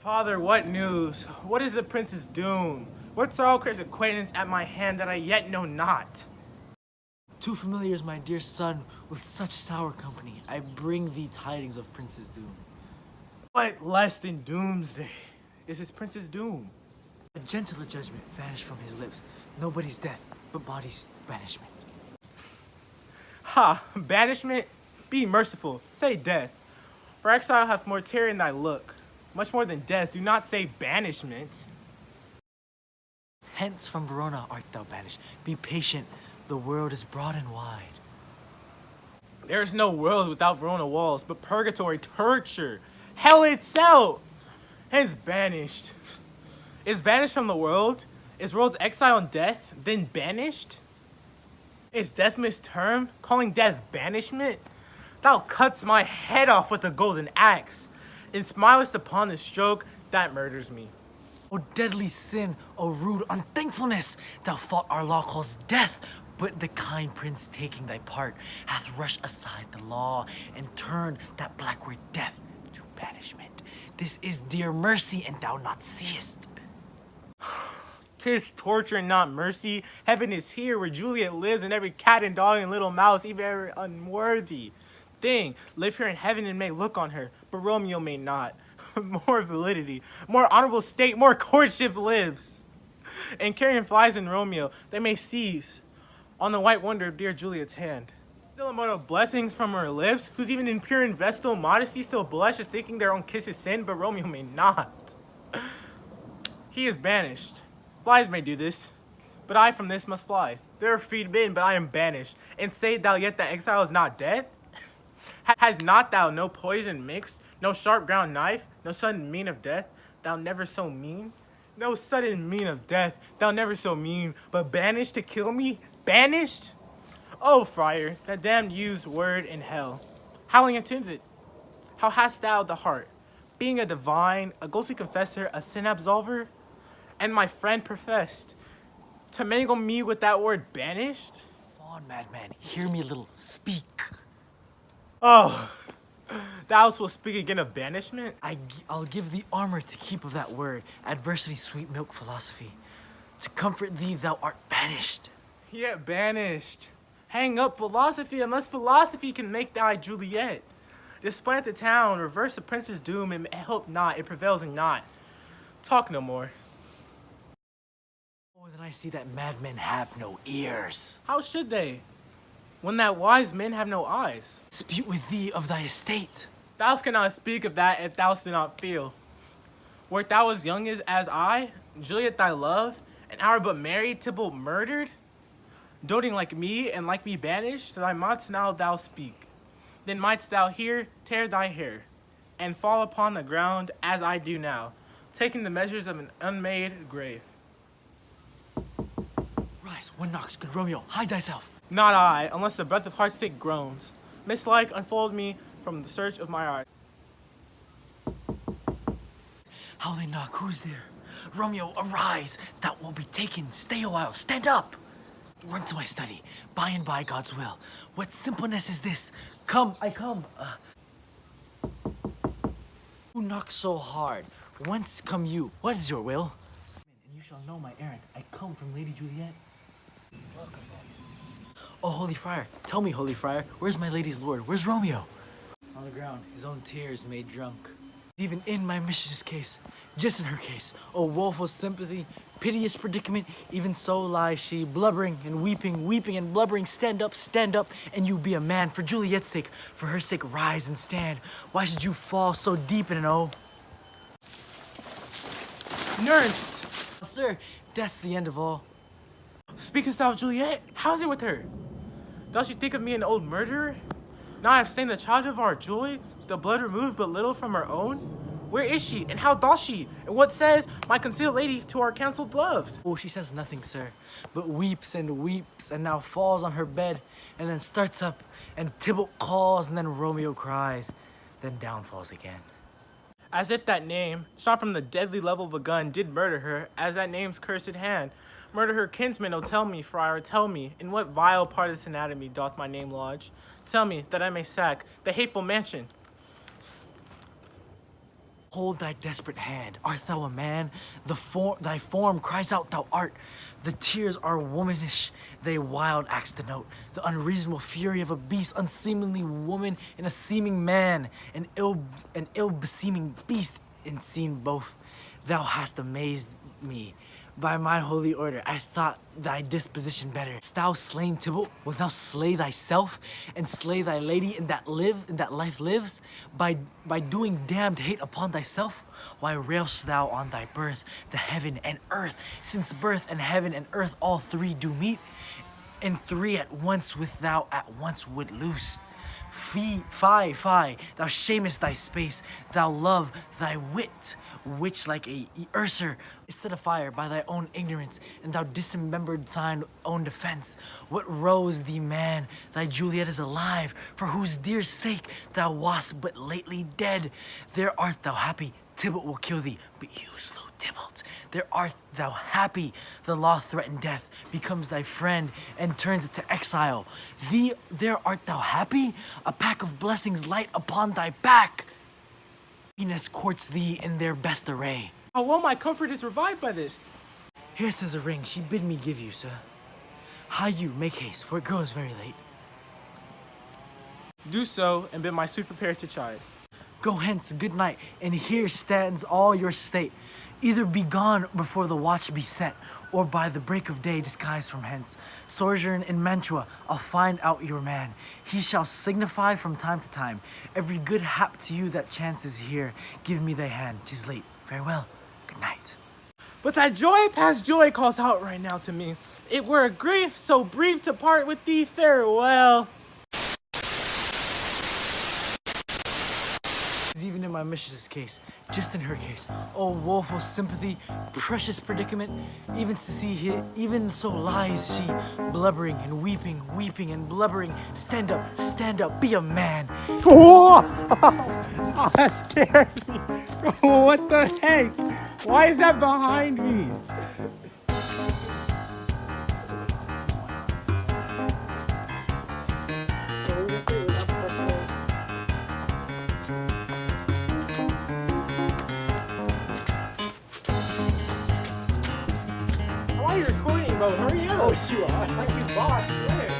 Father, what news? What is the prince's doom? What sorrow craves acquaintance at my hand that I yet know not? Too familiar is my dear son with such sour company. I bring thee tidings of Prince's doom. What less than doomsday is his prince's doom? A gentler judgment vanished from his lips. Nobody's death, but body's banishment. Ha! Banishment? Be merciful, say death. For exile hath more terror in thy look. Much more than death, do not say banishment. Hence from Verona art thou banished. Be patient, the world is broad and wide. There is no world without Verona walls, but purgatory, torture, hell itself. Hence banished. Is banished from the world? Is world's exile and death, then banished? Is death mistermed, calling death banishment? Thou cuts my head off with a golden axe, and smilest upon the stroke that murders me. O deadly sin, O rude unthankfulness! Thou fought our law calls death, but the kind prince taking thy part hath rushed aside the law and turned that black word death to banishment. This is dear mercy, and thou not seest. 'Tis torture and not mercy. Heaven is here where Juliet lives, and every cat and dog and little mouse, even every unworthy thing, live here in heaven and may look on her, but Romeo may not. More validity, more honorable state, more courtship lives. And carrion flies in Romeo, they may seize on the white wonder of dear Juliet's hand. Still immortal blessings from her lips, whose even in pure and vestal modesty still blush as thinking their own kisses sin, but Romeo may not. He is banished. Flies may do this, but I from this must fly. There are freed men, but I am banished. And say thou yet that exile is not death? Has not thou no poison mixed, no sharp ground knife, no sudden mean of death, thou never so mean? No sudden mean of death, thou never so mean, but banished to kill me? Banished? Oh, friar, that damned used word in hell. Howling attends it. How hast thou the heart, being a divine, a ghostly confessor, a sin absolver, and my friend professed, to mangle me with that word banished? Fawn, madman, hear me a little, speak. Oh, thou wilt speak again of banishment? I'll give thee armor to keep of that word, adversity, sweet milk, philosophy. To comfort thee, thou art banished. Yet banished. Hang up philosophy, unless philosophy can make thy Juliet. Despite the town, reverse the prince's doom, and hope not, it prevails not. Talk no more. Oh, then I see that madmen have no ears. How should they, when that wise men have no eyes? Dispute with thee of thy estate. Thou cannot speak of that if thou do not feel. Wert thou as young as I, Juliet thy love, an hour but married, Tybalt murdered? Doting like me and like me banished, thy mightst now thou speak. Then mightst thou here tear thy hair, and fall upon the ground as I do now, taking the measures of an unmade grave. Rise, one knocks, good Romeo, hide thyself. Not I, unless the breath of heart-sick groans, mislike unfold me from the search of my eyes. How they knock, who's there? Romeo, arise, thou wilt be taken, stay a while, stand up. Run to my study, by and by God's will. What simpleness is this? Come, I come. Who knocks so hard? Whence come you? What is your will? And you shall know my errand. I come from Lady Juliet. Welcome then. Oh, holy friar, tell me, holy friar, where's my lady's lord? Where's Romeo? On the ground, his own tears made drunk. Even in my mistress' case, just in her case, oh woeful sympathy, piteous predicament, even so lies she, blubbering and weeping, weeping and blubbering. Stand up, and you be a man. For Juliet's sake, for her sake, rise and stand. Why should you fall so deep in an O? Nurse! Sir, that's the end of all. Speakest thou of Juliet? How is it with her? Does she think of me an old murderer? Now I have stained the child of our joy, the blood removed but little from her own? Where is she, and how doth she? And what says my concealed lady to our counselled love? Oh, she says nothing, sir, but weeps, and now falls on her bed, and then starts up, and Tybalt calls, and then Romeo cries, then down falls again. As if that name, shot from the deadly level of a gun, did murder her, as that name's cursed hand. Murder her kinsman, oh tell me, friar, tell me, in what vile part of this anatomy doth my name lodge? Tell me, that I may sack the hateful mansion. Hold thy desperate hand. Art thou a man? Thy form cries out thou art. The tears are womanish, they wild acts denote. The unreasonable fury of a beast, unseemly woman in a seeming man, an ill beseeming beast in scene both. Thou hast amazed me. By my holy order, I thought thy disposition better. Hast thou slain Tybalt? Wilt thou slay thyself and slay thy lady in that life lives? By doing damned hate upon thyself? Why railst thou on thy birth, the heaven and earth? Since birth and heaven and earth all three do meet, and three at once with thou at once would loose. Fie, thou shamest thy space, thou love thy wit, which like a usurper is set afire by thy own ignorance, and thou dismembered thine own defense. What rose thee, man? Thy Juliet is alive, for whose dear sake thou wast but lately dead. There art thou happy, Tybalt will kill thee, but you slew Tybalt. There art thou happy, the law threatened death, becomes thy friend, and turns it to exile. There art thou happy, a pack of blessings light upon thy back. Venus courts thee in their best array. How well my comfort is revived by this. Here says a ring she bid me give you, sir. Hie you, make haste, for it grows very late. Do so, and bid my suit prepare to chide. Go hence, good night, and here stands all your state. Either be gone before the watch be set, or by the break of day disguised from hence. Sojourn in Mantua, I'll find out your man. He shall signify from time to time. Every good hap to you that chances here. Give me thy hand, 'tis late. Farewell, good night. But that joy past joy calls out right now to me. It were a grief so brief to part with thee. Farewell. Even in my mistress's case, just in her case. Oh, woeful sympathy, precious predicament. Even to see here, even so lies she, blubbering and weeping, weeping and blubbering. Stand up, be a man. Oh, that scared me. What the heck? Why is that behind me? So we're gonna say we're not professionals. Why are you recording, bro? Hurry up. Oh, sure. I like your boss, swear.